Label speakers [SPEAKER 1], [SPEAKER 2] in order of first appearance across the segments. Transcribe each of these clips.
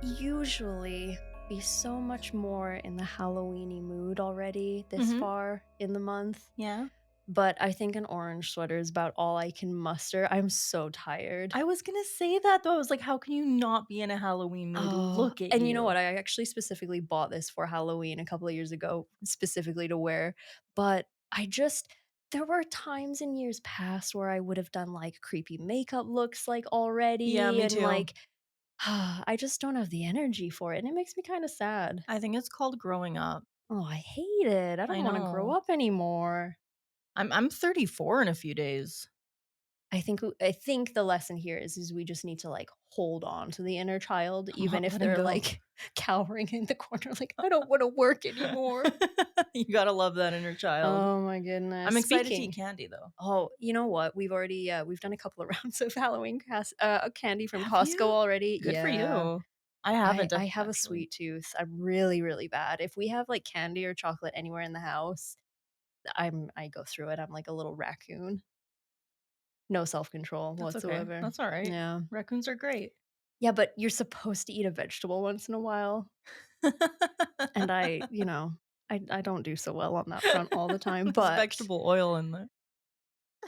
[SPEAKER 1] usually be so much more in the Halloweeny mood already this
[SPEAKER 2] Mhm.
[SPEAKER 1] far in the month,
[SPEAKER 2] Yeah.
[SPEAKER 1] but I think an orange sweater is about all I can muster. I'm so tired.
[SPEAKER 2] I was gonna say that though. I was like, how can you not be in a Halloween mood?
[SPEAKER 1] Oh,
[SPEAKER 2] Look at
[SPEAKER 1] and you know
[SPEAKER 2] you.
[SPEAKER 1] what? I actually specifically bought this for Halloween a couple of years ago, specifically to wear, but there were times in years past where I would have done, like, creepy makeup looks, like,
[SPEAKER 2] Yeah,
[SPEAKER 1] already,
[SPEAKER 2] me
[SPEAKER 1] and,
[SPEAKER 2] too.
[SPEAKER 1] like, I just don't have the energy for it, and it makes me kinda sad.
[SPEAKER 2] I think it's called growing up.
[SPEAKER 1] Oh, I hate it. I
[SPEAKER 2] I
[SPEAKER 1] don't wanna grow
[SPEAKER 2] know.
[SPEAKER 1] up anymore.
[SPEAKER 2] I'm 34 in a few days.
[SPEAKER 1] I think the lesson here is we just need to, like, hold on to the inner child
[SPEAKER 2] I'm
[SPEAKER 1] even
[SPEAKER 2] not
[SPEAKER 1] if
[SPEAKER 2] letting
[SPEAKER 1] they're,
[SPEAKER 2] go.
[SPEAKER 1] like, cowering in the corner, like, "I don't wanna work anymore."
[SPEAKER 2] You gotta love that inner child.
[SPEAKER 1] Oh my goodness.
[SPEAKER 2] I'm excited to eat
[SPEAKER 1] Speaking
[SPEAKER 2] candy though.
[SPEAKER 1] Oh, you know what? We've done a couple of rounds of Halloween candy from
[SPEAKER 2] Have
[SPEAKER 1] Costco
[SPEAKER 2] you?
[SPEAKER 1] already.
[SPEAKER 2] Good for
[SPEAKER 1] Yeah.
[SPEAKER 2] you. I
[SPEAKER 1] I
[SPEAKER 2] haven't
[SPEAKER 1] I have a
[SPEAKER 2] actually.
[SPEAKER 1] sweet tooth. I'm really, really bad. If we have, like, candy or chocolate anywhere in the house, I go through it. I'm like a little raccoon. No self-control
[SPEAKER 2] That's okay.
[SPEAKER 1] whatsoever.
[SPEAKER 2] That's all right.
[SPEAKER 1] Yeah.
[SPEAKER 2] Raccoons are great.
[SPEAKER 1] Yeah, but you're supposed to eat a vegetable once in a while, and I don't do so well on that front all the time,
[SPEAKER 2] There's
[SPEAKER 1] but
[SPEAKER 2] vegetable oil in there.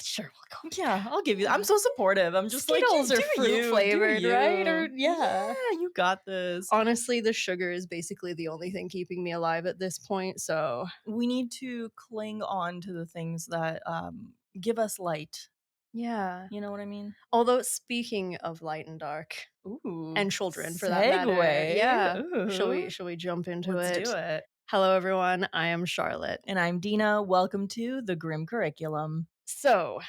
[SPEAKER 1] sure, we'll go with
[SPEAKER 2] Yeah, I'll give you I'm
[SPEAKER 1] that.
[SPEAKER 2] so supportive. I'm just like,
[SPEAKER 1] Skittles
[SPEAKER 2] "You
[SPEAKER 1] are
[SPEAKER 2] do
[SPEAKER 1] fruit
[SPEAKER 2] you, do
[SPEAKER 1] flavored, right? Or
[SPEAKER 2] you."
[SPEAKER 1] yeah.
[SPEAKER 2] Yeah, you got this.
[SPEAKER 1] Honestly, the sugar is basically the only thing keeping me alive at this point, so
[SPEAKER 2] We need to cling on to the things that, give us light.
[SPEAKER 1] yeah.
[SPEAKER 2] You know what I mean?
[SPEAKER 1] Although speaking of light and dark,
[SPEAKER 2] Ooh,
[SPEAKER 1] and children for that matter,
[SPEAKER 2] segue.
[SPEAKER 1] yeah. Shall we
[SPEAKER 2] Ooh,
[SPEAKER 1] shall we jump into
[SPEAKER 2] let's do
[SPEAKER 1] it?
[SPEAKER 2] it.
[SPEAKER 1] Hello, everyone. I am Charlotte.
[SPEAKER 2] And I'm Dina. Welcome to the Grim Curriculum.
[SPEAKER 1] So,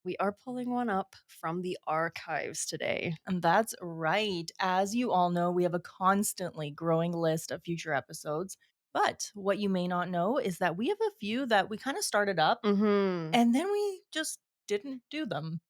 [SPEAKER 1] we are pulling one up from the archives today.
[SPEAKER 2] And that's right. As you all know, we have a constantly growing list of future episodes. But what you may not know is that we have a few that we kind of started up
[SPEAKER 1] Mhm.
[SPEAKER 2] and then we just didn't do them.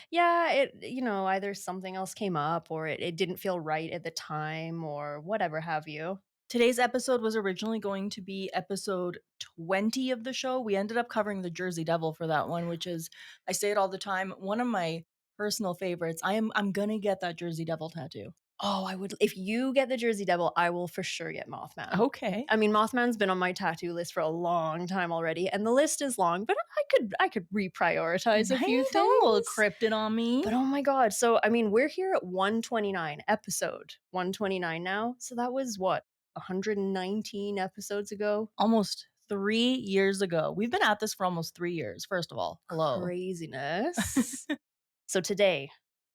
[SPEAKER 1] Yeah, either something else came up or it didn't feel right at the time or whatever have you.
[SPEAKER 2] Today's episode was originally going to be episode 20 of the show. We ended up covering the Jersey Devil for that one, which is, I say it all the time, one of my personal favorites. I'm gonna get that Jersey Devil tattoo.
[SPEAKER 1] Oh, I would if you get the Jersey Devil, I will for sure get Mothman.
[SPEAKER 2] Okay.
[SPEAKER 1] I mean, Mothman's been on my tattoo list for a long time already, and the list is long, but I could reprioritize a few
[SPEAKER 2] Right? Don't look
[SPEAKER 1] things.
[SPEAKER 2] cryptid on
[SPEAKER 1] But
[SPEAKER 2] me.
[SPEAKER 1] oh my god, so I mean, we're here at 129, episode 129 now. So that was what, 119 episodes ago?
[SPEAKER 2] Almost 3 years ago. We've been at this for almost 3 years, first of all. Hello.
[SPEAKER 1] Craziness. So today,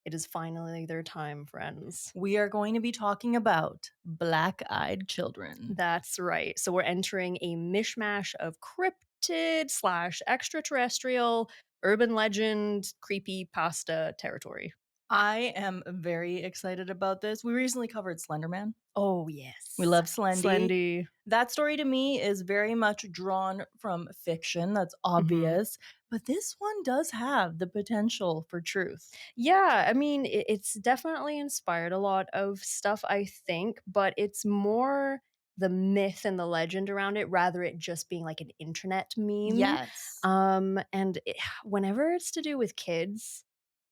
[SPEAKER 1] it is finally their time, friends.
[SPEAKER 2] We are going to be talking about black eyed children.
[SPEAKER 1] That's right. So we're entering a mishmash of cryptid slash extraterrestrial, urban legend, creepy pasta territory.
[SPEAKER 2] I am very excited about this. We recently covered Slenderman.
[SPEAKER 1] Oh,
[SPEAKER 2] We
[SPEAKER 1] yes.
[SPEAKER 2] love Slendy.
[SPEAKER 1] Slendy.
[SPEAKER 2] That story to me is very much drawn from fiction. That's
[SPEAKER 1] Mhm.
[SPEAKER 2] obvious. But this one does have the potential for truth.
[SPEAKER 1] Yeah, I mean, it's definitely inspired a lot of stuff, I think, but it's more the myth and the legend around it, rather it just being like an internet meme.
[SPEAKER 2] Yes.
[SPEAKER 1] Whenever it's to do with kids,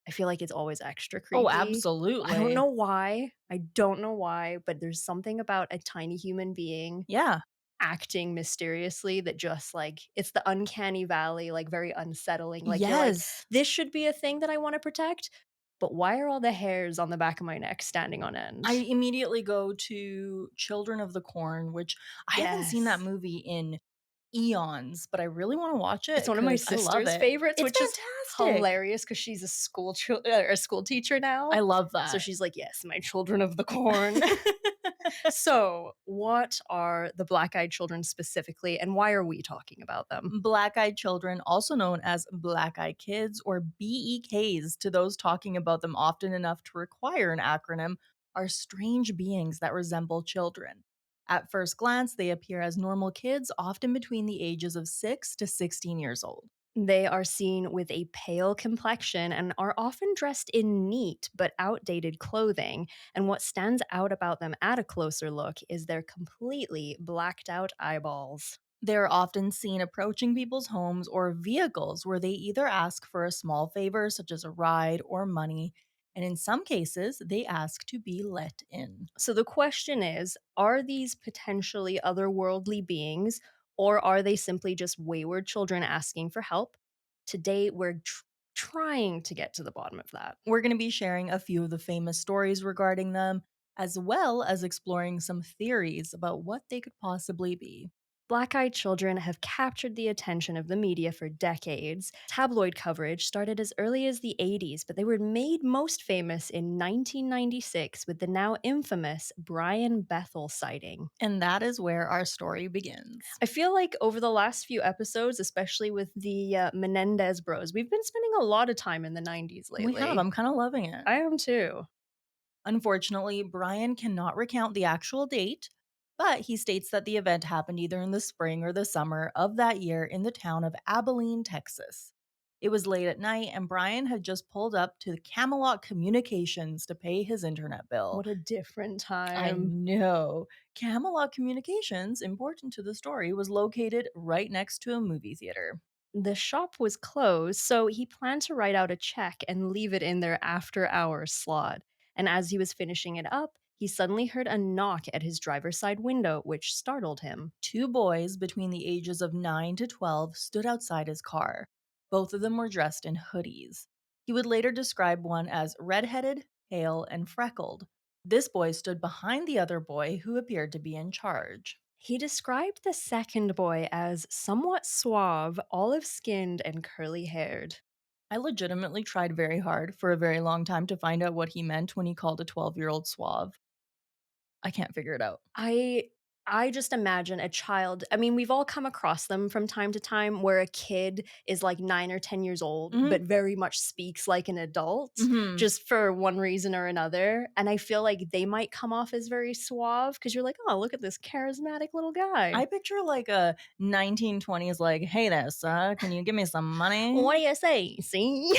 [SPEAKER 1] I feel like it's always extra
[SPEAKER 2] Oh,
[SPEAKER 1] creepy. I don't
[SPEAKER 2] absolutely.
[SPEAKER 1] know why. I don't know why, but there's something about a tiny human being
[SPEAKER 2] Yeah.
[SPEAKER 1] acting mysteriously that just like it's the uncanny valley, like very unsettling. Like you're like,
[SPEAKER 2] Yes.
[SPEAKER 1] this should be a thing that I want to protect, but why are all the hairs on the back of my neck standing on
[SPEAKER 2] I
[SPEAKER 1] end?
[SPEAKER 2] immediately go to Children of the Corn, which I haven't seen that
[SPEAKER 1] Yes.
[SPEAKER 2] movie in eons, but I really want to watch it
[SPEAKER 1] It's one of my
[SPEAKER 2] because I love
[SPEAKER 1] sister's
[SPEAKER 2] it.
[SPEAKER 1] favorites,
[SPEAKER 2] It's
[SPEAKER 1] which is
[SPEAKER 2] fantastic.
[SPEAKER 1] hilarious because she's a school teacher
[SPEAKER 2] I
[SPEAKER 1] now.
[SPEAKER 2] love
[SPEAKER 1] So
[SPEAKER 2] that.
[SPEAKER 1] she's like, yes, my children of the corn. So, what are the black eyed children specifically, and why are we talking about them?
[SPEAKER 2] Black eyed children, also known as black eyed kids or BEKs, to those talking about them often enough to require an acronym, are strange beings that resemble children. At first glance, they appear as normal kids, often between the ages of 6 to 16 years old.
[SPEAKER 1] They are seen with a pale complexion and are often dressed in neat but outdated clothing. And what stands out about them at a closer look is their completely blacked out eyeballs.
[SPEAKER 2] They're often seen approaching people's homes or vehicles where they either ask for a small favor, such as a ride or money, and in some cases, they ask to be let in.
[SPEAKER 1] So the question is, are these potentially otherworldly beings, or are they simply just wayward children asking for help? Today, we're trying to get to the bottom of that.
[SPEAKER 2] We're going to be sharing a few of the famous stories regarding them, as well as exploring some theories about what they could possibly be.
[SPEAKER 1] Black eyed children have captured the attention of the media for decades. Tabloid coverage started as early as the 80s, but they were made most famous in 1996 with the now infamous Brian Bethel sighting.
[SPEAKER 2] And that is where our story begins.
[SPEAKER 1] I feel like over the last few episodes, especially with the Menendez bros, we've been spending a lot of time in the 90s
[SPEAKER 2] We have,
[SPEAKER 1] lately.
[SPEAKER 2] I'm kind of loving it.
[SPEAKER 1] I am too.
[SPEAKER 2] Unfortunately, Brian cannot recount the actual date, but he states that the event happened either in the spring or the summer of that year in the town of Abilene, Texas. It was late at night, and Brian had just pulled up to the Camelot Communications to pay his internet bill.
[SPEAKER 1] What a different
[SPEAKER 2] I
[SPEAKER 1] time.
[SPEAKER 2] know. Camelot Communications, important to the story, was located right next to a movie theater.
[SPEAKER 1] The shop was closed, so he planned to write out a check and leave it in their after hours slot. And as he was finishing it up, he suddenly heard a knock at his driver's side window, which startled him.
[SPEAKER 2] Two boys between the ages of 9 to 12 stood outside his car. Both of them were dressed in hoodies. He would later describe one as redheaded, pale, and freckled. This boy stood behind the other boy who appeared to be in charge.
[SPEAKER 1] He described the second boy as somewhat suave, olive skinned, and curly haired.
[SPEAKER 2] I legitimately tried very hard for a very long time to find out what he meant when he called a 12-year-old suave. I can't figure it out.
[SPEAKER 1] I just imagine a child. I mean, we've all come across them from time to time where a kid is like 9 or 10 years old,
[SPEAKER 2] Mhm.
[SPEAKER 1] but very much speaks like an adult
[SPEAKER 2] Mhm.
[SPEAKER 1] just for one reason or another, and I feel like they might come off as very suave because 'cause you're like, "Oh, look at this charismatic little
[SPEAKER 2] I
[SPEAKER 1] guy.
[SPEAKER 2] picture like a 1920s like, "Hey there, sir, can you give me some money?"
[SPEAKER 1] What do you say, see?"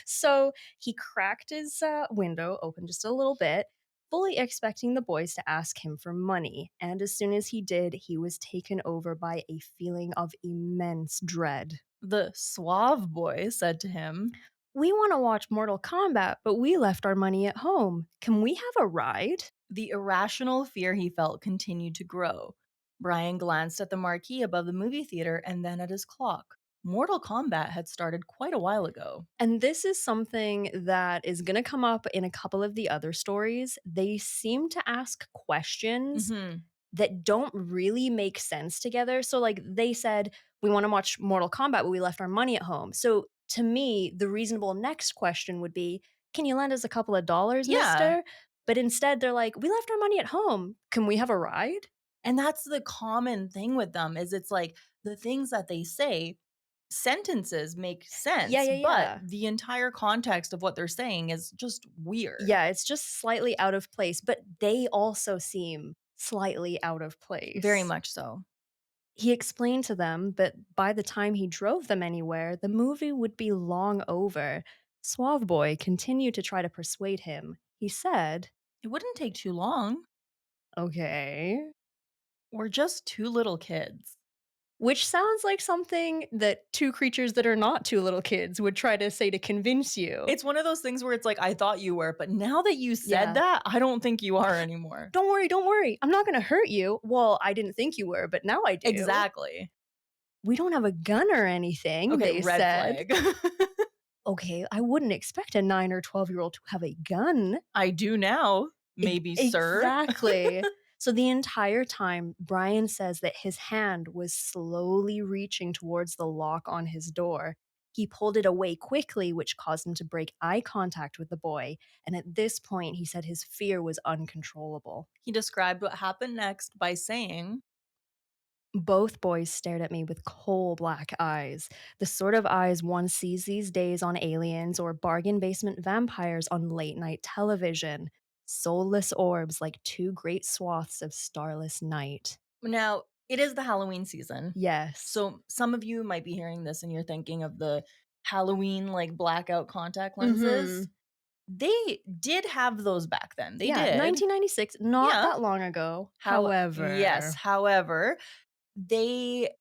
[SPEAKER 1] So he cracked his window open just a little bit, fully expecting the boys to ask him for money. And as soon as he did, he was taken over by a feeling of immense dread.
[SPEAKER 2] The suave boy said to him.
[SPEAKER 1] We want to watch Mortal Kombat, but we left our money at home. Can we have a ride?
[SPEAKER 2] The irrational fear he felt continued to grow. Brian glanced at the marquee above the movie theater and then at his clock. Mortal Kombat had started quite a while ago.
[SPEAKER 1] And this is something that is going to come up in a couple of the other stories. They seem to ask questions
[SPEAKER 2] Mhm.
[SPEAKER 1] that don't really make sense together. So, like, they said, "We wanna watch Mortal Kombat, but we left our money at home." So, to me, the reasonable next question would be, "Can you lend us a couple of dollars,
[SPEAKER 2] Yeah,
[SPEAKER 1] mister?" But instead, they're like, "We left our money at home. Can we have a ride?"
[SPEAKER 2] and that's the common thing with them is it's like the things that they say, sentences make
[SPEAKER 1] Yeah,
[SPEAKER 2] sense,
[SPEAKER 1] yeah,
[SPEAKER 2] but
[SPEAKER 1] yeah.
[SPEAKER 2] the entire context of what they're saying is just weird.
[SPEAKER 1] Yeah, it's just slightly out of place, but they also seem slightly out of
[SPEAKER 2] Very
[SPEAKER 1] place.
[SPEAKER 2] much so.
[SPEAKER 1] He explained to them that by the time he drove them anywhere, the movie would be long over. Suave Boy continued to try to persuade him. He said,
[SPEAKER 2] It wouldn't take too long.
[SPEAKER 1] "Okay."
[SPEAKER 2] We're just two little kids.
[SPEAKER 1] Which sounds like something that two creatures that are not two little kids would try to say to convince you.
[SPEAKER 2] It's one of those things where it's like, I thought you were, but now that you said
[SPEAKER 1] Yeah.
[SPEAKER 2] that, I don't think you are anymore.
[SPEAKER 1] Don't worry, don't worry. I'm not going to hurt you. Well, I didn't think you were, but now I do.
[SPEAKER 2] Exactly.
[SPEAKER 1] We don't have a gun or anything,
[SPEAKER 2] Okay,
[SPEAKER 1] they
[SPEAKER 2] red
[SPEAKER 1] said.
[SPEAKER 2] flag.
[SPEAKER 1] Okay, I wouldn't expect a 9 or 12-year-old to have a gun.
[SPEAKER 2] I do now, maybe, sir.
[SPEAKER 1] Exactly. So the entire time, Brian says that his hand was slowly reaching towards the lock on his door. He pulled it away quickly, which caused him to break eye contact with the boy. And at this point, he said his fear was uncontrollable.
[SPEAKER 2] He described what happened next by saying,
[SPEAKER 1] Both boys stared at me with coal black eyes, the sort of eyes one sees these days on aliens or bargain basement vampires on late night television. Soulless orbs like two great swaths of starless night.
[SPEAKER 2] now, it is the Halloween season.
[SPEAKER 1] Yes.
[SPEAKER 2] So some of you might be hearing this and you're thinking of the Halloween like blackout contact lenses.
[SPEAKER 1] Mhm.
[SPEAKER 2] They did have those back then. They
[SPEAKER 1] Yeah,
[SPEAKER 2] did.
[SPEAKER 1] 1996, not
[SPEAKER 2] Yeah.
[SPEAKER 1] that long ago.
[SPEAKER 2] Yes,
[SPEAKER 1] However,
[SPEAKER 2] however, they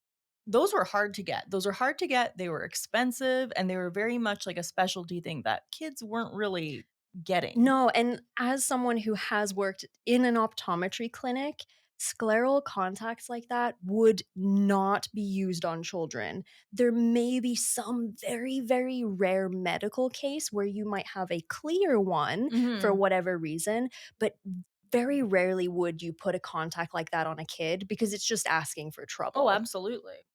[SPEAKER 2] Those were hard to get. Those are hard to get, they were expensive, and they were very much like a specialty thing that kids weren't really getting.
[SPEAKER 1] No, and as someone who has worked in an optometry clinic, scleral contacts like that would not be used on children. There may be some very, very rare medical case where you might have a clear one for
[SPEAKER 2] Mhm.
[SPEAKER 1] whatever reason, but very rarely would you put a contact like that on a kid because it's just asking for
[SPEAKER 2] Oh,
[SPEAKER 1] trouble.
[SPEAKER 2] absolutely.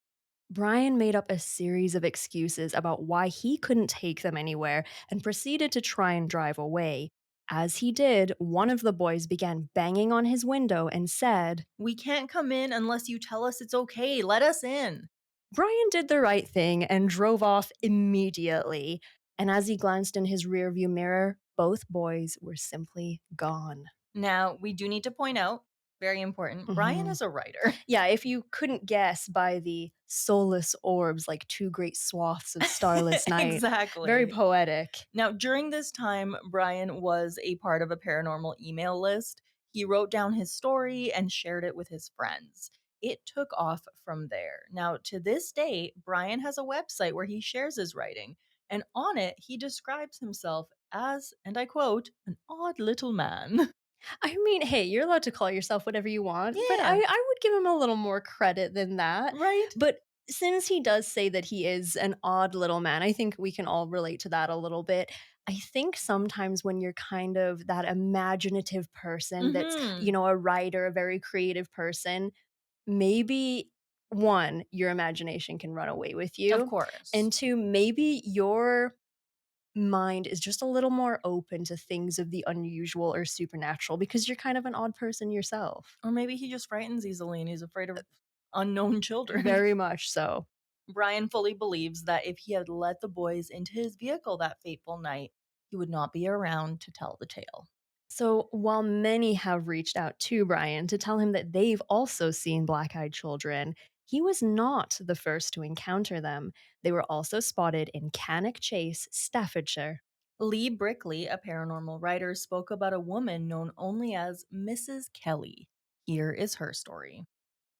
[SPEAKER 1] Brian made up a series of excuses about why he couldn't take them anywhere and proceeded to try and drive away. As he did, one of the boys began banging on his window and said,
[SPEAKER 2] "We can't come in unless you tell us it's okay, let us in."
[SPEAKER 1] Brian did the right thing and drove off immediately. And as he glanced in his rearview mirror, both boys were simply gone.
[SPEAKER 2] Now, we do need to point out, very important, Brian
[SPEAKER 1] Mhm.
[SPEAKER 2] is a writer.
[SPEAKER 1] Yeah, if you couldn't guess by the soulless orbs like two great swaths of starless night, very
[SPEAKER 2] Exactly.
[SPEAKER 1] poetic.
[SPEAKER 2] Now, during this time, Brian was a part of a paranormal email list. He wrote down his story and shared it with his friends. It took off from there. Now, to this day, Brian has a website where he shares his writing, and on it, he describes himself as, and I quote, an odd little man.
[SPEAKER 1] I mean, hey, you're allowed to call yourself whatever you want, but
[SPEAKER 2] Yeah,
[SPEAKER 1] I would give him a little more credit than that.
[SPEAKER 2] right?
[SPEAKER 1] But since he does say that he is an odd little man, I think we can all relate to that a little bit. I think sometimes when you're kind of that imaginative person that's,
[SPEAKER 2] Hmm.
[SPEAKER 1] a writer, a very creative person, maybe one, your imagination can run away with
[SPEAKER 2] Of
[SPEAKER 1] you.
[SPEAKER 2] course.
[SPEAKER 1] And two, maybe your mind is just a little more open to things of the unusual or supernatural because you're kind of an odd person yourself.
[SPEAKER 2] Or maybe he just frightens easily and he's afraid of unknown children.
[SPEAKER 1] Very much so.
[SPEAKER 2] Brian fully believes that if he had let the boys into his vehicle that fateful night, he would not be around to tell the tale.
[SPEAKER 1] So, while many have reached out to Brian to tell him that they've also seen black eyed children, he was not the first to encounter them. They were also spotted in Cannock Chase, Staffordshire.
[SPEAKER 2] Lee Brickley, a paranormal writer, spoke about a woman known only as Mrs. Kelly. Here is her story.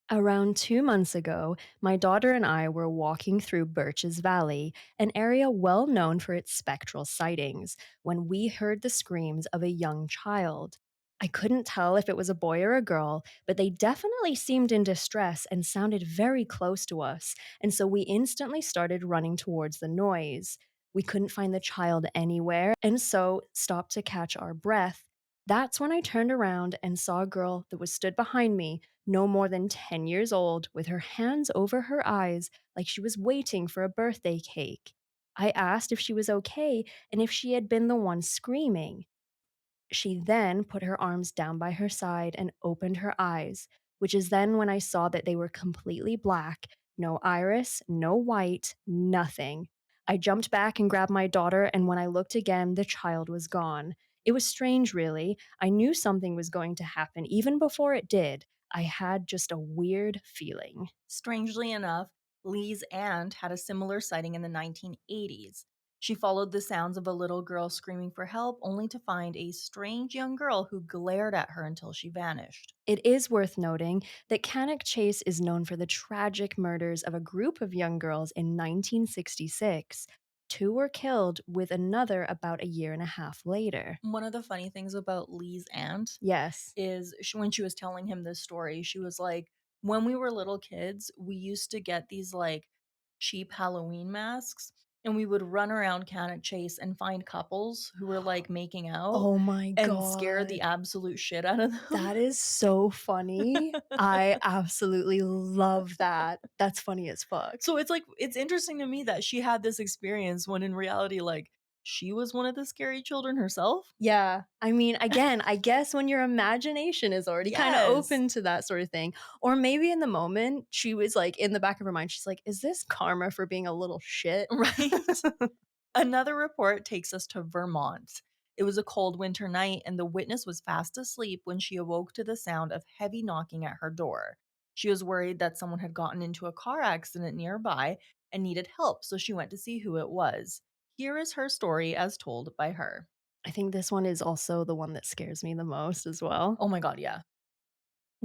[SPEAKER 1] Around 2 months ago, my daughter and I were walking through Birches Valley, an area well known for its spectral sightings, when we heard the screams of a young child. I couldn't tell if it was a boy or a girl, but they definitely seemed in distress and sounded very close to us, and so we instantly started running towards the noise. We couldn't find the child anywhere, and so stopped to catch our breath. That's when I turned around and saw a girl that was stood behind me no more than 10 years old, with her hands over her eyes like she was waiting for a birthday cake. I asked if she was okay and if she had been the one screaming. She then put her arms down by her side and opened her eyes, which is then when I saw that they were completely black, no iris, no white, nothing. I jumped back and grabbed my daughter, and when I looked again, the child was gone. It was strange, really. I knew something was going to happen even before it did. I had just a weird feeling.
[SPEAKER 2] Strangely enough, Lee's aunt had a similar sighting in the 1980s. She followed the sounds of a little girl screaming for help, only to find a strange young girl who glared at her until she vanished.
[SPEAKER 1] It is worth noting that Cannock Chase is known for the tragic murders of a group of young girls in 1966. Two were killed, with another about a year and a half later.
[SPEAKER 2] One of the funny things about Lee's aunt
[SPEAKER 1] Yes.
[SPEAKER 2] is when she was telling him this story, she was like, when we were little kids, we used to get these like cheap Halloween masks and we would run around Cannock Chase and find couples who were like making out
[SPEAKER 1] Oh my
[SPEAKER 2] and scare
[SPEAKER 1] god.
[SPEAKER 2] the absolute shit out of them.
[SPEAKER 1] That is so funny. I absolutely love that. That's funny as fuck.
[SPEAKER 2] So it's like, it's interesting to me that she had this experience when in reality, like, she was one of the scary children herself.
[SPEAKER 1] Yeah. I mean, again, I guess when your imagination is already kind of
[SPEAKER 2] Yes.
[SPEAKER 1] open to that sort of thing, or maybe in the moment, she was like in the back of her mind, she's like, is this karma for being a little shit?
[SPEAKER 2] Right? Another report takes us to Vermont. It was a cold winter night, and the witness was fast asleep when she awoke to the sound of heavy knocking at her door. She was worried that someone had gotten into a car accident nearby and needed help, so she went to see who it was. Here is her story as told by her.
[SPEAKER 1] I think this one is also the one that scares me the most as well.
[SPEAKER 2] Oh my god, yeah.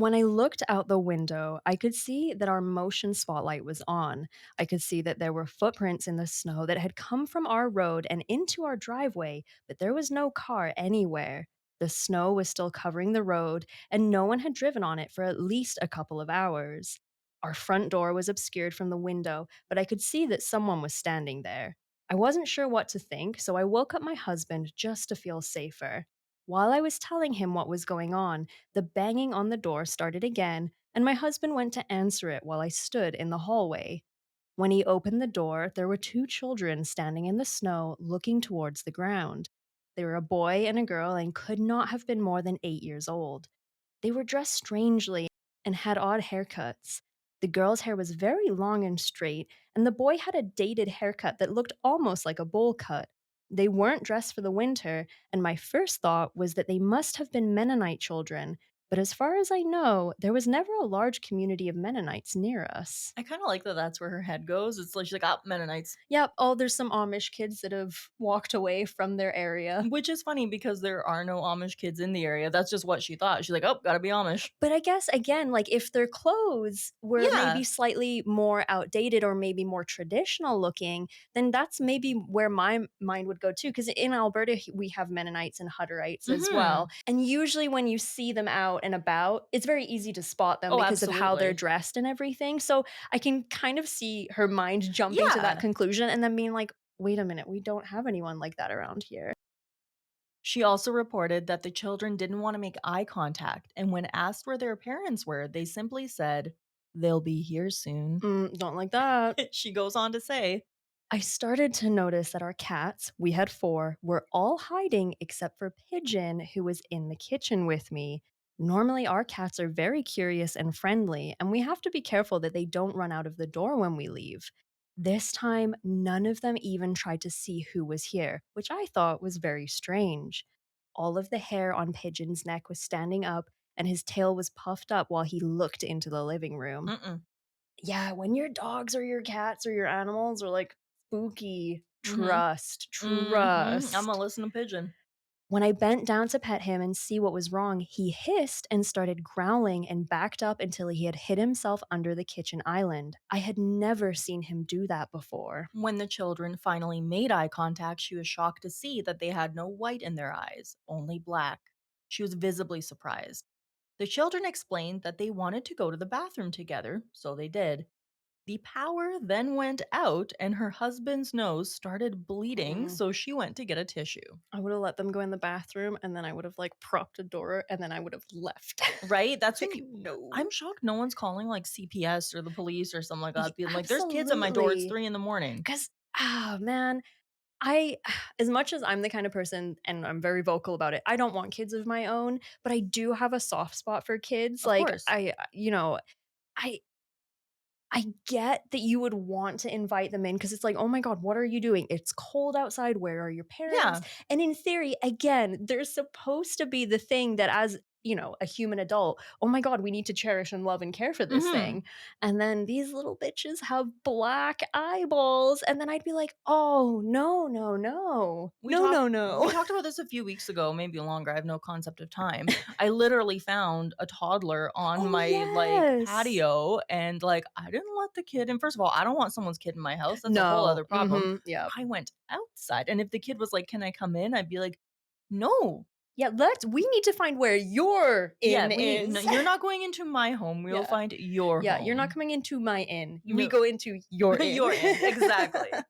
[SPEAKER 1] When I looked out the window, I could see that our motion spotlight was on. I could see that there were footprints in the snow that had come from our road and into our driveway, but there was no car anywhere. The snow was still covering the road, and no one had driven on it for at least a couple of hours. Our front door was obscured from the window, but I could see that someone was standing there. I wasn't sure what to think, so I woke up my husband just to feel safer. While I was telling him what was going on, the banging on the door started again, and my husband went to answer it while I stood in the hallway. When he opened the door, there were two children standing in the snow looking towards the ground. They were a boy and a girl and could not have been more than 8 years old. They were dressed strangely and had odd haircuts. The girl's hair was very long and straight, and the boy had a dated haircut that looked almost like a bowl cut. They weren't dressed for the winter, and my first thought was that they must have been Mennonite children. But as far as I know, there was never a large community of Mennonites near us.
[SPEAKER 2] I kinda like that that's where her head goes. It's like she's like, "Ah, Mennonites."
[SPEAKER 1] Yep, oh, there's some Amish kids that have walked away from their area.
[SPEAKER 2] Which is funny because there are no Amish kids in the area. That's just what she thought. She's like, "Oh, gotta be Amish."
[SPEAKER 1] But I guess again, like if their clothes were maybe
[SPEAKER 2] Yeah.
[SPEAKER 1] slightly more outdated or maybe more traditional looking, then that's maybe where my mind would go too. Because in Alberta, we have Mennonites and Hutterites as well.
[SPEAKER 2] Mhm.
[SPEAKER 1] And usually when you see them out and about, it's very easy to spot them
[SPEAKER 2] Oh,
[SPEAKER 1] because of how they're
[SPEAKER 2] absolutely.
[SPEAKER 1] dressed and everything. So I can kind of see her mind jumping to that
[SPEAKER 2] Yeah.
[SPEAKER 1] conclusion and then being like, wait a minute, we don't have anyone like that around here.
[SPEAKER 2] She also reported that the children didn't want to make eye contact, and when asked where their parents were, they simply said, "They'll be here soon."
[SPEAKER 1] Don't like that.
[SPEAKER 2] She goes on to say,
[SPEAKER 1] I started to notice that our cats, we had four, were all hiding except for Pigeon, who was in the kitchen with me. Normally, our cats are very curious and friendly, and we have to be careful that they don't run out of the door when we leave. This time, none of them even tried to see who was here, which I thought was very strange. All of the hair on Pigeon's neck was standing up, and his tail was puffed up while he looked into the living room.
[SPEAKER 2] "Mm-mm."
[SPEAKER 1] Yeah, when your dogs or your cats or your animals are like spooky,
[SPEAKER 2] Mhm.
[SPEAKER 1] trust,
[SPEAKER 2] Mhm. Imma
[SPEAKER 1] trust.
[SPEAKER 2] listen to Pigeon.
[SPEAKER 1] When I bent down to pet him and see what was wrong, he hissed and started growling and backed up until he had hid himself under the kitchen island. I had never seen him do that before.
[SPEAKER 2] When the children finally made eye contact, she was shocked to see that they had no white in their eyes, only black. She was visibly surprised. The children explained that they wanted to go to the bathroom together, so they did. The power then went out and her husband's nose started bleeding,
[SPEAKER 1] Mm.
[SPEAKER 2] so she went to get a tissue.
[SPEAKER 1] I would have let them go in the bathroom and then I would have like propped a door and then I would have left.
[SPEAKER 2] Right? That's when
[SPEAKER 1] Like,
[SPEAKER 2] you
[SPEAKER 1] no.
[SPEAKER 2] I'm shocked no one's calling like CPS or the police or something like that, being like, "There's kids at my door, it's
[SPEAKER 1] Absolutely.
[SPEAKER 2] 3 in the morning."
[SPEAKER 1] Because, ah, man, I as much as I'm the kind of person and I'm very vocal about it, I don't want kids of my own, but I do have a soft spot for kids.
[SPEAKER 2] Of
[SPEAKER 1] Like
[SPEAKER 2] course.
[SPEAKER 1] I I get that you would want to invite them in because it's like, "Oh my god, what are you doing? It's cold outside. Where are your parents?"
[SPEAKER 2] Yeah.
[SPEAKER 1] And in theory, again, there's supposed to be the thing that as, a human adult, "Oh my god, we need to cherish and love and care for this
[SPEAKER 2] Mhm.
[SPEAKER 1] thing." And then these little bitches have black eyeballs, and then I'd be like, "Oh, no, no, no.
[SPEAKER 2] We
[SPEAKER 1] No,
[SPEAKER 2] talked
[SPEAKER 1] no,
[SPEAKER 2] we
[SPEAKER 1] no."
[SPEAKER 2] talked about this a few weeks ago, maybe longer, I have no concept of time. I literally found a toddler on
[SPEAKER 1] Oh,
[SPEAKER 2] my, like,
[SPEAKER 1] yes.
[SPEAKER 2] patio, and, like, I didn't let the kid in. First of all, I don't want someone's kid in my house, that's a whole
[SPEAKER 1] No.
[SPEAKER 2] other problem.
[SPEAKER 1] Mhm. Yep.
[SPEAKER 2] I went outside, and if the kid was like, "Can I come in?" I'd be like, "No."
[SPEAKER 1] Yeah, we need to find where your
[SPEAKER 2] Yeah,
[SPEAKER 1] in
[SPEAKER 2] we need no,
[SPEAKER 1] is.
[SPEAKER 2] you're not going into my home, we will
[SPEAKER 1] Yeah.
[SPEAKER 2] find your
[SPEAKER 1] Yeah, you're not
[SPEAKER 2] home.
[SPEAKER 1] coming into my inn. We
[SPEAKER 2] No.
[SPEAKER 1] go into your inn.
[SPEAKER 2] You're in, exactly.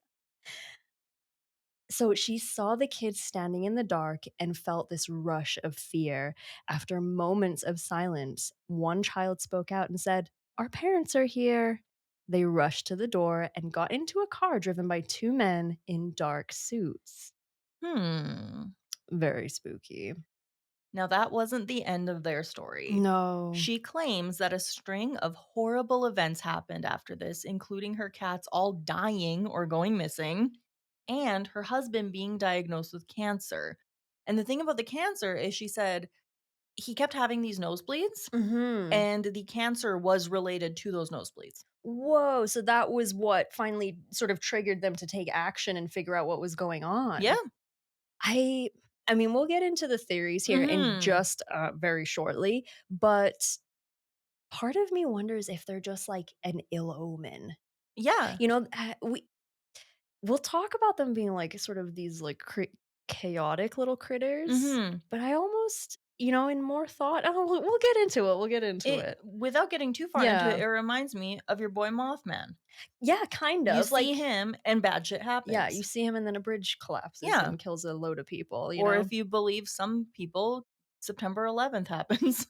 [SPEAKER 1] So she saw the kids standing in the dark and felt this rush of fear. After moments of silence, one child spoke out and said, "Our parents are here." They rushed to the door and got into a car driven by two men in dark suits.
[SPEAKER 2] Hmm.
[SPEAKER 1] Very spooky.
[SPEAKER 2] Now, that wasn't the end of their story.
[SPEAKER 1] No.
[SPEAKER 2] She claims that a string of horrible events happened after this, including her cats all dying or going missing, and her husband being diagnosed with cancer. And the thing about the cancer is, she said he kept having these nosebleeds,
[SPEAKER 1] Mhm.
[SPEAKER 2] and the cancer was related to those nosebleeds.
[SPEAKER 1] Whoa, so that was what finally sort of triggered them to take action and figure out what was going
[SPEAKER 2] Yeah.
[SPEAKER 1] on. I I mean, we'll get into the theories here in
[SPEAKER 2] Hmm.
[SPEAKER 1] just, very shortly, but part of me wonders if they're just like an ill omen.
[SPEAKER 2] Yeah.
[SPEAKER 1] We'll talk about them being like sort of these like chaotic little critters,
[SPEAKER 2] Mhm.
[SPEAKER 1] but I almost, in more thought, oh, we'll get into it. We'll get into
[SPEAKER 2] It
[SPEAKER 1] it.
[SPEAKER 2] without getting too far into it,
[SPEAKER 1] Yeah.
[SPEAKER 2] it reminds me of your boy Mothman.
[SPEAKER 1] Yeah, kind
[SPEAKER 2] You
[SPEAKER 1] of.
[SPEAKER 2] see
[SPEAKER 1] Like,
[SPEAKER 2] him and bad shit
[SPEAKER 1] yeah, you
[SPEAKER 2] happens.
[SPEAKER 1] see him and then a bridge collapses
[SPEAKER 2] Yeah.
[SPEAKER 1] and kills a load of people, you
[SPEAKER 2] Or
[SPEAKER 1] know?
[SPEAKER 2] if you believe some people, September 11th happens.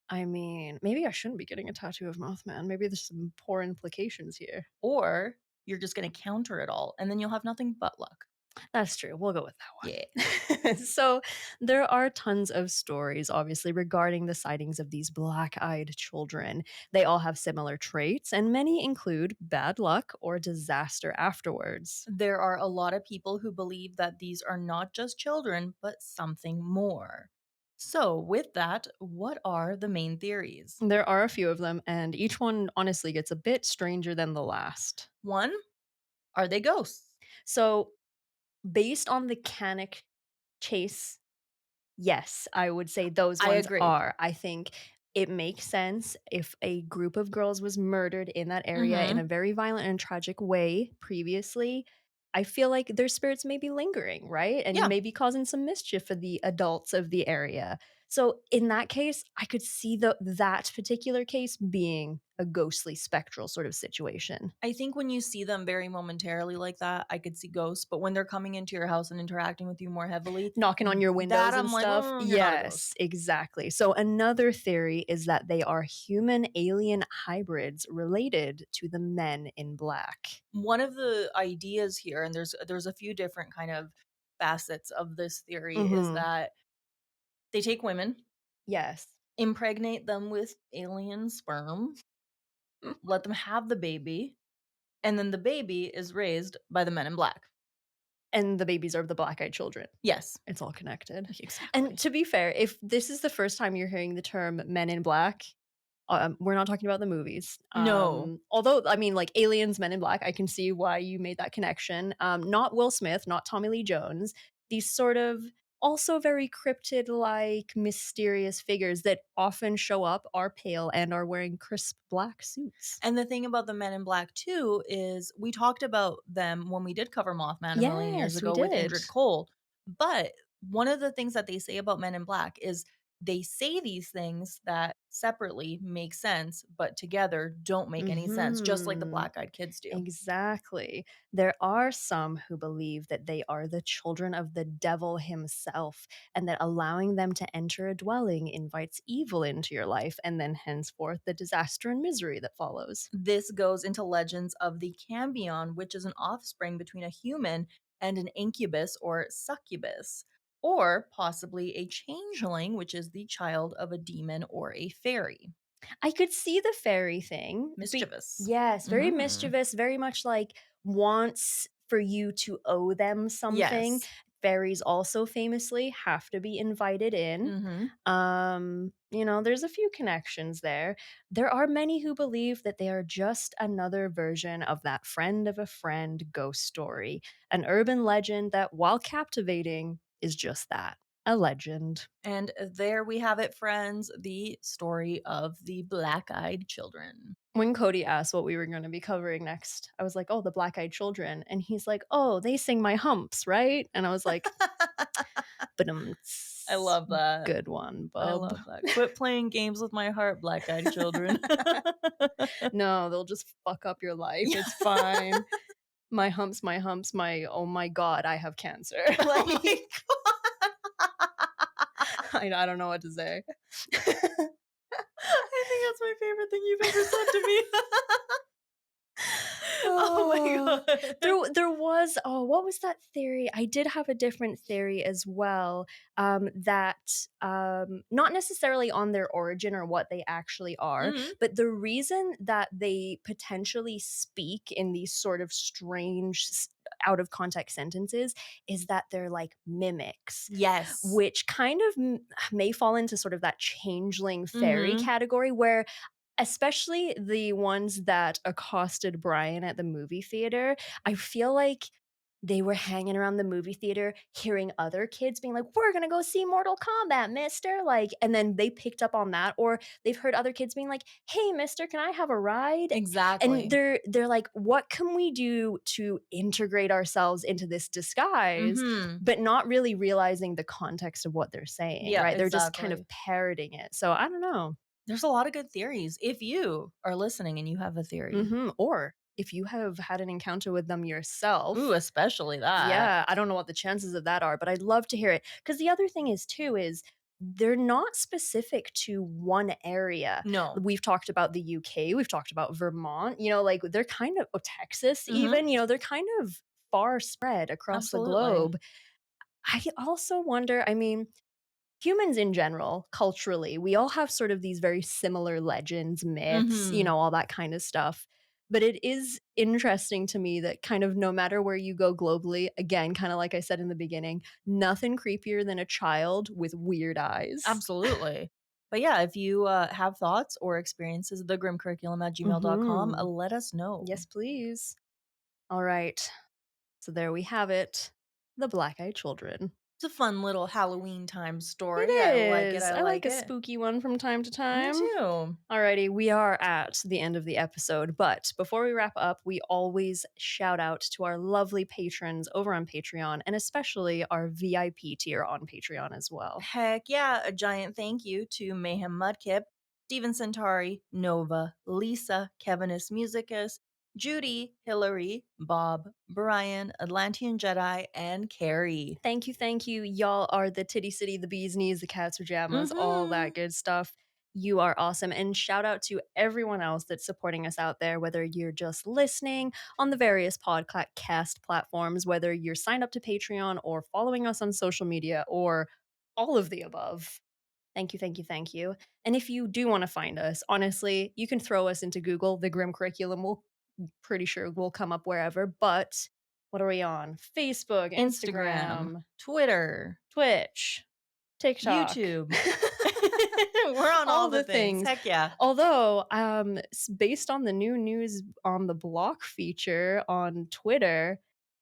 [SPEAKER 1] I mean, maybe I shouldn't be getting a tattoo of Mothman. Maybe there's some poor implications here.
[SPEAKER 2] Or you're just gonna counter it all, and then you'll have nothing but luck.
[SPEAKER 1] That's true. We'll go with
[SPEAKER 2] Yeah.
[SPEAKER 1] that one. So, there are tons of stories, obviously, regarding the sightings of these black eyed children. They all have similar traits, and many include bad luck or disaster afterwards.
[SPEAKER 2] There are a lot of people who believe that these are not just children, but something more. So, with that, what are the main theories?
[SPEAKER 1] There are a few of them, and each one honestly gets a bit stranger than the last.
[SPEAKER 2] One, are they ghosts?
[SPEAKER 1] So, based on the Canic chase, yes, I would say those
[SPEAKER 2] I
[SPEAKER 1] ones
[SPEAKER 2] agree.
[SPEAKER 1] are. I think it makes sense if a group of girls was murdered in that area in a
[SPEAKER 2] Mhm.
[SPEAKER 1] very violent and tragic way previously. I feel like their spirits may be lingering, right? And
[SPEAKER 2] Yeah.
[SPEAKER 1] maybe causing some mischief for the adults of the area. So in that case, I could see that particular case being a ghostly spectral sort of situation.
[SPEAKER 2] I think when you see them very momentarily like that, I could see ghosts, but when they're coming into your house and interacting with you more heavily,
[SPEAKER 1] Knocking on your
[SPEAKER 2] that
[SPEAKER 1] windows and
[SPEAKER 2] I'm like,
[SPEAKER 1] stuff?
[SPEAKER 2] "Oh, you're not a
[SPEAKER 1] Yes,
[SPEAKER 2] ghost."
[SPEAKER 1] exactly. So another theory is that they are human alien hybrids related to the Men in Black.
[SPEAKER 2] One of the ideas here, and there's a few different kind of facets of this theory, is
[SPEAKER 1] Mhm.
[SPEAKER 2] that they take women,
[SPEAKER 1] Yes.
[SPEAKER 2] impregnate them with alien sperm, let them have the baby, and then the baby is raised by the Men in Black.
[SPEAKER 1] And the babies are the black-eyed children.
[SPEAKER 2] Yes.
[SPEAKER 1] It's all connected. And
[SPEAKER 2] Exactly.
[SPEAKER 1] to be fair, if this is the first time you're hearing the term Men in Black, we're not talking about the movies.
[SPEAKER 2] No.
[SPEAKER 1] Although, I mean, like Aliens, Men in Black, I can see why you made that connection. Not Will Smith, not Tommy Lee Jones. These sort of also very cryptid like mysterious figures that often show up are pale and are wearing crisp black suits.
[SPEAKER 2] And the thing about the Men in Black too is we talked about them when we did cover Mothman a million years
[SPEAKER 1] Yes, we
[SPEAKER 2] ago with
[SPEAKER 1] did.
[SPEAKER 2] Indrid Cole. But one of the things that they say about Men in Black is they say these things that separately make sense, but together don't make any sense, just like the
[SPEAKER 1] Hmm.
[SPEAKER 2] Black Eyed Kids do.
[SPEAKER 1] Exactly. There are some who believe that they are the children of the devil himself, and that allowing them to enter a dwelling invites evil into your life, and then henceforth the disaster and misery that follows.
[SPEAKER 2] This goes into legends of the Cambion, which is an offspring between a human and an incubus or succubus, or possibly a changeling, which is the child of a demon or a fairy.
[SPEAKER 1] I could see the fairy thing.
[SPEAKER 2] Mischievous.
[SPEAKER 1] Yes, very
[SPEAKER 2] Mhm.
[SPEAKER 1] mischievous, very much like wants for you to owe them something.
[SPEAKER 2] Yes.
[SPEAKER 1] Fairies also famously have to be invited in.
[SPEAKER 2] Mhm.
[SPEAKER 1] There's a few connections there. There are many who believe that they are just another version of that friend of a friend ghost story, an urban legend that, while captivating, is just that, a legend.
[SPEAKER 2] And there we have it, friends, the story of the black-eyed children.
[SPEAKER 1] When Cody asked what we were gonna be covering next, I was like, "Oh, the Black-Eyed Children," and he's like, "Oh, they sing My Humps, right?" And I was like, "But
[SPEAKER 2] I love that.
[SPEAKER 1] good one,
[SPEAKER 2] I
[SPEAKER 1] bub."
[SPEAKER 2] love that. Quit playing games with my heart, black-eyed children.
[SPEAKER 1] No, they'll just fuck up your life,
[SPEAKER 2] Yeah.
[SPEAKER 1] it's fine. My humps, my oh my god, I have cancer.
[SPEAKER 2] Oh my
[SPEAKER 1] Like, I don't know what to say.
[SPEAKER 2] I think that's my favorite thing you've ever said to me. Oh my
[SPEAKER 1] Oh,
[SPEAKER 2] god.
[SPEAKER 1] there was what was that theory? I did have a different theory as well, not necessarily on their origin or what they actually are,
[SPEAKER 2] Mhm.
[SPEAKER 1] but the reason that they potentially speak in these sort of strange out of context sentences is that they're like mimics,
[SPEAKER 2] Yes.
[SPEAKER 1] which kind of may fall into sort of that changeling fairy
[SPEAKER 2] Mhm.
[SPEAKER 1] category where especially the ones that accosted Brian at the movie theater, I feel like they were hanging around the movie theater, hearing other kids being like, "We're gonna go see Mortal Kombat, mister," like, and then they picked up on that, or they've heard other kids being like, "Hey, mister, can I have a ride?" And
[SPEAKER 2] Exactly.
[SPEAKER 1] they're like, "What can we do to integrate ourselves into this disguise?"
[SPEAKER 2] Mhm.
[SPEAKER 1] But not really realizing the context of what they're saying,
[SPEAKER 2] Yeah,
[SPEAKER 1] right? They're just kind of
[SPEAKER 2] exactly.
[SPEAKER 1] parroting it. So I don't know.
[SPEAKER 2] There's a lot of good theories. If you are listening and you have a theory.
[SPEAKER 1] Or if you have had an encounter with them
[SPEAKER 2] Ooh,
[SPEAKER 1] yourself,
[SPEAKER 2] especially that.
[SPEAKER 1] yeah, I don't know what the chances of that are, but I'd love to hear it. Because the other thing is too is they're not specific to one area.
[SPEAKER 2] No.
[SPEAKER 1] We've talked about the UK, we've talked about Vermont, like they're kind of, Texas
[SPEAKER 2] Mhm.
[SPEAKER 1] even, they're kind of far spread across the
[SPEAKER 2] Absolutely.
[SPEAKER 1] globe. I also wonder, I mean, humans in general, culturally, we all have sort of these very similar legends, myths,
[SPEAKER 2] Mhm.
[SPEAKER 1] all that kind of stuff. But it is interesting to me that kind of no matter where you go globally, again, kind of like I said in the beginning, nothing creepier than a child with weird eyes.
[SPEAKER 2] Absolutely. But yeah, if you, have thoughts or experiences, thegrimcurriculum@gmail.com,
[SPEAKER 1] Mhm.
[SPEAKER 2] let us know.
[SPEAKER 1] Yes, please. All right. So there we have it. The Black-Eyed Children.
[SPEAKER 2] It's a fun little Halloween time
[SPEAKER 1] It
[SPEAKER 2] story. I like it,
[SPEAKER 1] is.
[SPEAKER 2] I
[SPEAKER 1] I like
[SPEAKER 2] like
[SPEAKER 1] a
[SPEAKER 2] it.
[SPEAKER 1] spooky one from time to
[SPEAKER 2] Me
[SPEAKER 1] time.
[SPEAKER 2] too.
[SPEAKER 1] Alrighty, we are at the end of the episode, but before we wrap up, we always shout out to our lovely patrons over on Patreon, and especially our VIP tier on Patreon as well.
[SPEAKER 2] Heck yeah, a giant thank you to Mayhem Mudkip, Steven Centauri, Nova, Lisa, Kevinus Musicus, Judy, Hillary, Bob, Brian, Atlantean Jedi, and Carrie.
[SPEAKER 1] Thank you, thank you. Y'all are the titty city, the bee's knees, the cat's pajamas, all that
[SPEAKER 2] Mhm.
[SPEAKER 1] good stuff. You are awesome. And shout out to everyone else that's supporting us out there, whether you're just listening on the various podcast platforms, whether you're signed up to Patreon or following us on social media or all of the above. Thank you, thank you, thank you. And if you do want to find us, honestly, you can throw us into Google. The Grim Curriculum will pretty sure will come up wherever. But what are we on? Facebook,
[SPEAKER 2] Instagram,
[SPEAKER 1] Instagram,
[SPEAKER 2] Twitter,
[SPEAKER 1] Twitch, TikTok.
[SPEAKER 2] YouTube. We're on all
[SPEAKER 1] All
[SPEAKER 2] the
[SPEAKER 1] the
[SPEAKER 2] things.
[SPEAKER 1] things.
[SPEAKER 2] Heck yeah.
[SPEAKER 1] Although, based on the new news on the block feature on Twitter,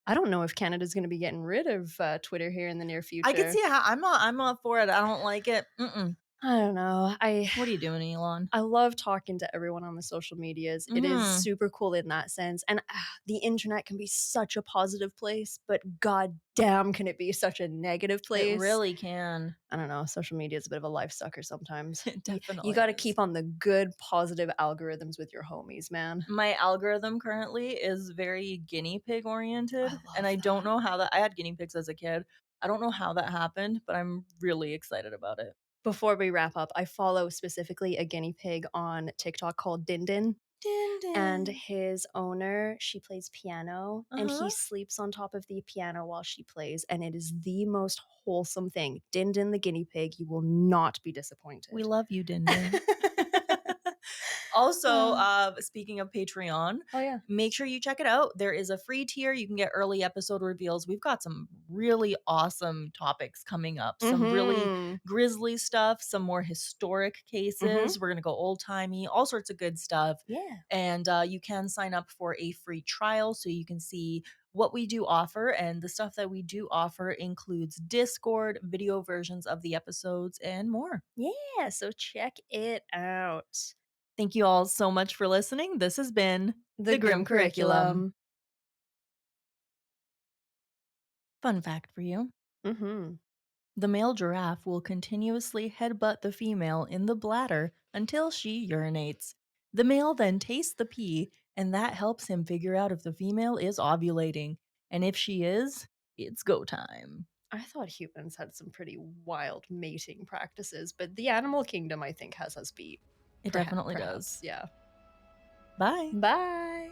[SPEAKER 1] I don't know if Canada's going to be getting rid of Twitter here in the near
[SPEAKER 2] I could
[SPEAKER 1] future.
[SPEAKER 2] see how I'm not for it. I don't like it. Mm-mm.
[SPEAKER 1] I don't know.
[SPEAKER 2] What are you doing, Elon?
[SPEAKER 1] I love talking to everyone on the social medias. It is
[SPEAKER 2] Mhm.
[SPEAKER 1] super cool in that sense. And the internet can be such a positive place, but god damn can it be such a negative
[SPEAKER 2] It
[SPEAKER 1] place.
[SPEAKER 2] really can.
[SPEAKER 1] I don't know. Social media is a bit of a life sucker sometimes.
[SPEAKER 2] It
[SPEAKER 1] You
[SPEAKER 2] definitely
[SPEAKER 1] got to
[SPEAKER 2] is.
[SPEAKER 1] keep on the good, positive algorithms with your homies, man.
[SPEAKER 2] My algorithm currently is very guinea pig
[SPEAKER 1] I
[SPEAKER 2] oriented, and
[SPEAKER 1] love
[SPEAKER 2] I don't
[SPEAKER 1] that.
[SPEAKER 2] know how that I had guinea pigs as a kid. I don't know how that happened, but I'm really excited about it.
[SPEAKER 1] Before we wrap up, I follow specifically a guinea pig on TikTok called Din Din.
[SPEAKER 2] Din
[SPEAKER 1] And
[SPEAKER 2] din.
[SPEAKER 1] his owner, she plays piano and he
[SPEAKER 2] Uh-huh.
[SPEAKER 1] sleeps on top of the piano while she plays. And it is the most wholesome thing. Din Din the guinea pig, you will not be
[SPEAKER 2] We
[SPEAKER 1] disappointed.
[SPEAKER 2] love you, Din Din. Also,
[SPEAKER 1] Uh,
[SPEAKER 2] speaking of Patreon,
[SPEAKER 1] oh, yeah.
[SPEAKER 2] make sure you check it out. There is a free tier. You can get early episode reveals. We've got some really awesome topics coming up, some really
[SPEAKER 1] Mm
[SPEAKER 2] grisly stuff, some more historic
[SPEAKER 1] hmm. Mm hmm.
[SPEAKER 2] cases. We're going to go old timey, all sorts of good stuff.
[SPEAKER 1] Yeah.
[SPEAKER 2] And you can sign up for a free trial so you can see what we do offer. And the stuff that we do offer includes Discord, video versions of the episodes, and more.
[SPEAKER 1] Yeah. So check it out.
[SPEAKER 2] Thank you all so much for listening. This has been
[SPEAKER 1] The
[SPEAKER 2] The
[SPEAKER 1] Grim
[SPEAKER 2] Grim Curriculum.
[SPEAKER 1] Curriculum.
[SPEAKER 2] Fun fact for you:
[SPEAKER 1] Mm hmm.
[SPEAKER 2] the male giraffe will continuously headbutt the female in the bladder until she urinates. The male then tastes the pee, and that helps him figure out if the female is ovulating. And if she is, it's go time.
[SPEAKER 1] I thought humans had some pretty wild mating practices, but the animal kingdom, I think, has us beat.
[SPEAKER 2] It
[SPEAKER 1] Perhaps,
[SPEAKER 2] definitely
[SPEAKER 1] perhaps,
[SPEAKER 2] does.
[SPEAKER 1] yeah.
[SPEAKER 2] Bye.
[SPEAKER 1] Bye.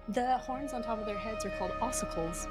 [SPEAKER 1] The horns on top of their heads are called ossicles.